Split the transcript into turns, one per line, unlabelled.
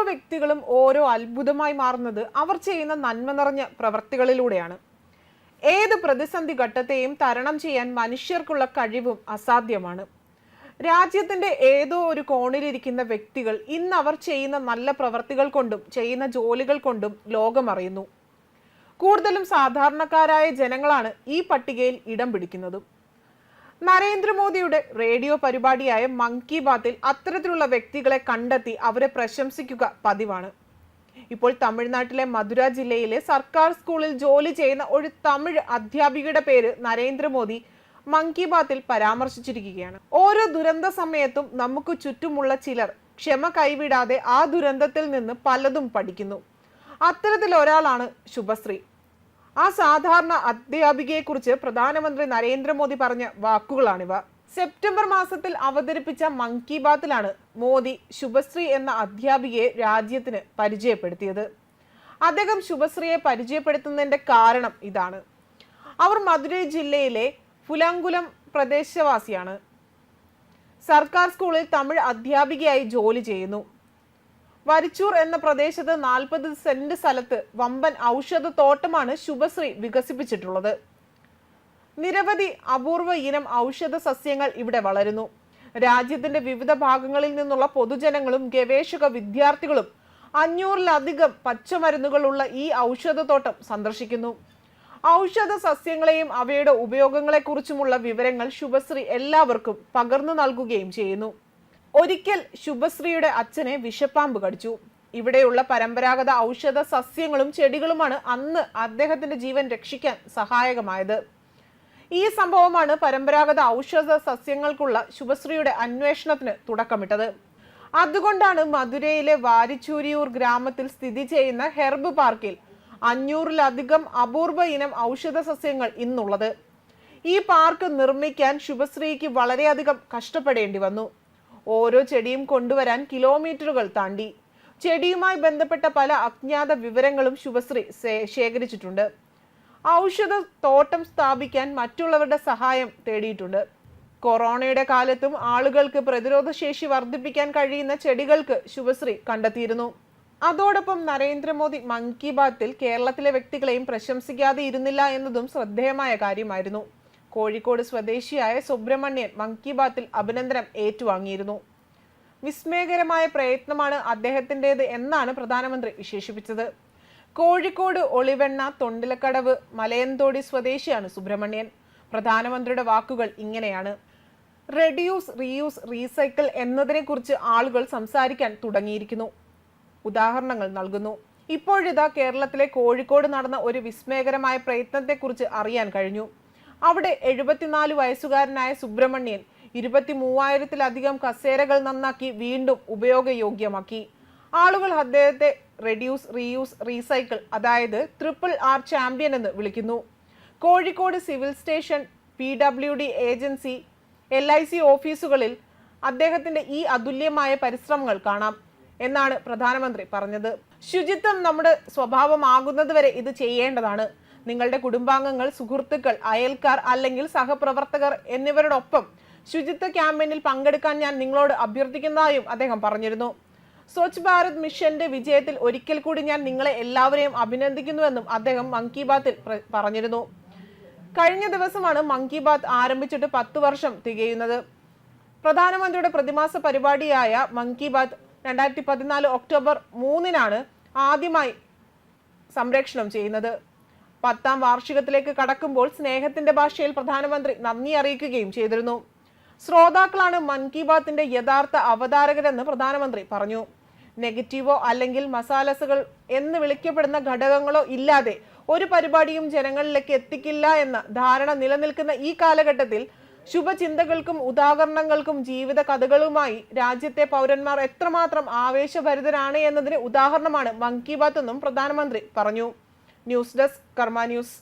വ്യക്തികളും ഓരോ അത്ഭുതമായി മാറുന്നത് അവർ ചെയ്യുന്ന നന്മ നിറഞ്ഞ പ്രവൃത്തികളിലൂടെയാണ്. ഏത് പ്രതിസന്ധി ഘട്ടത്തെയും തരണം ചെയ്യാൻ മനുഷ്യർക്കുള്ള കഴിവും അസാധ്യമാണ്. രാജ്യത്തിന്റെ ഏതോ ഒരു കോണിലിരിക്കുന്ന വ്യക്തികൾ ഇന്ന് അവർ ചെയ്യുന്ന നല്ല പ്രവൃത്തികൾ കൊണ്ടും ചെയ്യുന്ന ജോലികൾ കൊണ്ടും ലോകമറിയുന്നു. കൂടുതലും സാധാരണക്കാരായ ജനങ്ങളാണ് ഈ പട്ടികയിൽ ഇടം പിടിക്കുന്നതും. നരേന്ദ്രമോദിയുടെ റേഡിയോ പരിപാടിയായ മൻ കി ബാത്തിൽ അത്തരത്തിലുള്ള വ്യക്തികളെ കണ്ടെത്തി അവരെ പ്രശംസിക്കുക പതിവാണ്. ഇപ്പോൾ തമിഴ്നാട്ടിലെ മധുര ജില്ലയിലെ സർക്കാർ സ്കൂളിൽ ജോലി ചെയ്യുന്ന ഒരു തമിഴ് അധ്യാപികയുടെ പേര് നരേന്ദ്രമോദി മൻ കി ബാത്തിൽ പരാമർശിച്ചിരിക്കുകയാണ്. ഓരോ ദുരന്ത സമയത്തും നമുക്ക് ചുറ്റുമുള്ള ചിലർ ക്ഷമ കൈവിടാതെ ആ ദുരന്തത്തിൽ നിന്ന് പലതും പഠിക്കുന്നു. അത്തരത്തിൽ ഒരാളാണ് ശുഭശ്രീ. ആ സാധാരണ അധ്യാപികയെക്കുറിച്ച് പ്രധാനമന്ത്രി നരേന്ദ്രമോദി പറഞ്ഞ വാക്കുകളാണിവ. സെപ്റ്റംബർ മാസത്തിൽ അവതരിപ്പിച്ച മൻ കി ബാത്തിലാണ് മോദി ശുഭശ്രീ എന്ന അധ്യാപികയെ രാജ്യത്തിന് പരിചയപ്പെടുത്തിയത്. അദ്ദേഹം ശുഭശ്രീയെ പരിചയപ്പെടുത്തുന്നതിന്റെ കാരണം ഇതാണ്. അവർ മധുരൈ ജില്ലയിലെ ഫുലങ്കുലം പ്രദേശവാസിയാണ്. സർക്കാർ സ്കൂളിൽ തമിഴ് അധ്യാപികയായി ജോലി ചെയ്യുന്നു. വരിച്ചൂർ എന്ന പ്രദേശത്ത് 40 സെന്റ് സ്ഥലത്ത് വമ്പൻ ഔഷധ തോട്ടമാണ് ശുഭശ്രീ വികസിപ്പിച്ചിട്ടുള്ളത്. നിരവധി അപൂർവ ഇനം ഔഷധ സസ്യങ്ങൾ ഇവിടെ വളരുന്നു. രാജ്യത്തിന്റെ വിവിധ ഭാഗങ്ങളിൽ നിന്നുള്ള പൊതുജനങ്ങളും ഗവേഷക വിദ്യാർത്ഥികളും 500-ലധികം പച്ചമരുന്നുകളുള്ള ഈ ഔഷധത്തോട്ടം സന്ദർശിക്കുന്നു. ഔഷധ സസ്യങ്ങളെയും അവയുടെ ഉപയോഗങ്ങളെക്കുറിച്ചുമുള്ള വിവരങ്ങൾ ശുഭശ്രീ എല്ലാവർക്കും പകർന്നു നൽകുകയും ചെയ്യുന്നു. ഒരിക്കൽ ശുഭശ്രീയുടെ അച്ഛനെ വിഷപ്പാമ്പ് കടിച്ചു. ഇവിടെയുള്ള പരമ്പരാഗത ഔഷധ സസ്യങ്ങളും ചെടികളുമാണ് അന്ന് അദ്ദേഹത്തിന്റെ ജീവൻ രക്ഷിക്കാൻ സഹായകമായത്. ഈ സംഭവമാണ് പരമ്പരാഗത ഔഷധ സസ്യങ്ങൾക്കുള്ള ശുഭശ്രീയുടെ അന്വേഷണത്തിന് തുടക്കമിട്ടത്. അതുകൊണ്ടാണ് മധുരയിലെ വാരിച്ചൂരിയൂർ ഗ്രാമത്തിൽ സ്ഥിതി ചെയ്യുന്ന ഹെർബ് പാർക്കിൽ 500-ലധികം അപൂർവ ഇനം ഔഷധ സസ്യങ്ങൾ ഇന്നുള്ളത്. ഈ പാർക്ക് നിർമ്മിക്കാൻ ശുഭശ്രീക്ക് വളരെയധികം കഷ്ടപ്പെടേണ്ടി വന്നു. ഓരോ ചെടിയും കൊണ്ടുവരാൻ കിലോമീറ്ററുകൾ താണ്ടി. ചെടിയുമായി ബന്ധപ്പെട്ട പല അജ്ഞാത വിവരങ്ങളും ശുഭശ്രീ ശേഖരിച്ചിട്ടുണ്ട്. ഔഷധ തോട്ടം സ്ഥാപിക്കാൻ മറ്റുള്ളവരുടെ സഹായം തേടിയിട്ടുണ്ട്. കൊറോണയുടെ കാലത്തും ആളുകൾക്ക് പ്രതിരോധ ശേഷി വർദ്ധിപ്പിക്കാൻ കഴിയുന്ന ചെടികൾക്ക് ശുഭശ്രീ കണ്ടെത്തിയിരുന്നു. അതോടൊപ്പം നരേന്ദ്രമോദി മൻ കി ബാത്തിൽ കേരളത്തിലെ വ്യക്തികളെയും പ്രശംസിക്കാതെ ഇരുന്നില്ല എന്നതും ശ്രദ്ധേയമായ കാര്യമായിരുന്നു. കോഴിക്കോട് സ്വദേശിയായ സുബ്രഹ്മണ്യൻ മൻ കി ബാത്തിൽ അഭിനന്ദനം ഏറ്റുവാങ്ങിയിരുന്നു. വിസ്മയകരമായ പ്രയത്നമാണ് അദ്ദേഹത്തിൻ്റെത് എന്നാണ് പ്രധാനമന്ത്രി വിശേഷിപ്പിച്ചത്. കോഴിക്കോട് ഒളിവെണ്ണ തൊണ്ടിലക്കടവ് മലയന്തോടി സ്വദേശിയാണ് സുബ്രഹ്മണ്യൻ. പ്രധാനമന്ത്രിയുടെ വാക്കുകൾ ഇങ്ങനെയാണ്: റെഡ്യൂസ്, റീയൂസ്, റീസൈക്കിൾ എന്നതിനെക്കുറിച്ച് ആളുകൾ സംസാരിക്കാൻ തുടങ്ങിയിരിക്കുന്നു. ഉദാഹരണങ്ങൾ നൽകുന്നു. ഇപ്പോഴിതാ കേരളത്തിലെ കോഴിക്കോട് നടന്ന ഒരു വിസ്മയകരമായ പ്രയത്നത്തെക്കുറിച്ച് അറിയാൻ കഴിഞ്ഞു. അവിടെ 74 വയസ്സുകാരനായ സുബ്രഹ്മണ്യൻ 23,000-ലധികം കസേരകൾ നന്നാക്കി വീണ്ടും ഉപയോഗയോഗ്യമാക്കി. ആളുകൾ അദ്ദേഹത്തെ റെഡ്യൂസ്, റീയൂസ്, റീസൈക്കിൾ, അതായത് RRR ചാമ്പ്യൻ എന്ന് വിളിക്കുന്നു. Kozhikode civil station, PWD agency, LIC ഓഫീസുകളിൽ അദ്ദേഹത്തിന്റെ ഈ അതുല്യമായ പരിശ്രമങ്ങൾ കാണാം എന്നാണ് പ്രധാനമന്ത്രി പറഞ്ഞത്. ശുചിത്വം നമ്മുടെ സ്വഭാവമാകുന്നത് വരെ ഇത് ചെയ്യേണ്ടതാണ്. നിങ്ങളുടെ കുടുംബാംഗങ്ങൾ, സുഹൃത്തുക്കൾ, അയൽക്കാർ അല്ലെങ്കിൽ സഹപ്രവർത്തകർ എന്നിവരോടൊപ്പം ശുചിത്വ ക്യാമ്പയിനിൽ പങ്കെടുക്കാൻ ഞാൻ നിങ്ങളോട് അഭ്യർത്ഥിക്കുന്നതായും അദ്ദേഹം പറഞ്ഞിരുന്നു. സ്വച്ഛ് ഭാരത് മിഷന്റെ വിജയത്തിൽ ഒരിക്കൽ കൂടി ഞാൻ നിങ്ങളെ എല്ലാവരെയും അഭിനന്ദിക്കുന്നുവെന്നും അദ്ദേഹം മൻ കി ബാത്തിൽ പറഞ്ഞിരുന്നു. കഴിഞ്ഞ ദിവസമാണ് മൻ കി ബാത്ത് ആരംഭിച്ചിട്ട് 10 വർഷം തികയുന്നത്. പ്രധാനമന്ത്രിയുടെ പ്രതിമാസ പരിപാടിയായ മൻ കി ബാത്ത് 2014 ഒക്ടോബർ 3-നാണ് ആദ്യമായി സംപ്രേഷണം ചെയ്യുന്നത്. 10ാം വാർഷികത്തിലേക്ക് കടക്കുമ്പോൾ സ്നേഹത്തിന്റെ ഭാഷയിൽ പ്രധാനമന്ത്രി നന്ദി അറിയിക്കുകയും ചെയ്തിരുന്നു. ശ്രോതാക്കളാണ് മൻ കി ബാത്തിന്റെ യഥാർത്ഥ അവതാരകരെന്ന് പ്രധാനമന്ത്രി പറഞ്ഞു. നെഗറ്റീവോ അല്ലെങ്കിൽ മസാലസുകൾ എന്ന് വിളിക്കപ്പെടുന്ന ഘടകങ്ങളോ ഇല്ലാതെ ഒരു പരിപാടിയും ജനങ്ങളിലേക്ക് എത്തിക്കില്ല എന്ന ധാരണ നിലനിൽക്കുന്ന ഈ കാലഘട്ടത്തിൽ ശുഭചിന്തകൾക്കും ഉദാഹരണങ്ങൾക്കും ജീവിത കഥകളുമായി രാജ്യത്തെ പൗരന്മാർ എത്രമാത്രം ആവേശഭരിതരാണ് എന്നതിന് ഉദാഹരണമാണ് മൻ കി ബാത്ത് എന്നും പ്രധാനമന്ത്രി പറഞ്ഞു. ന്യൂസ് ഡെസ്ക് കർമ്മ ന്യൂസ്.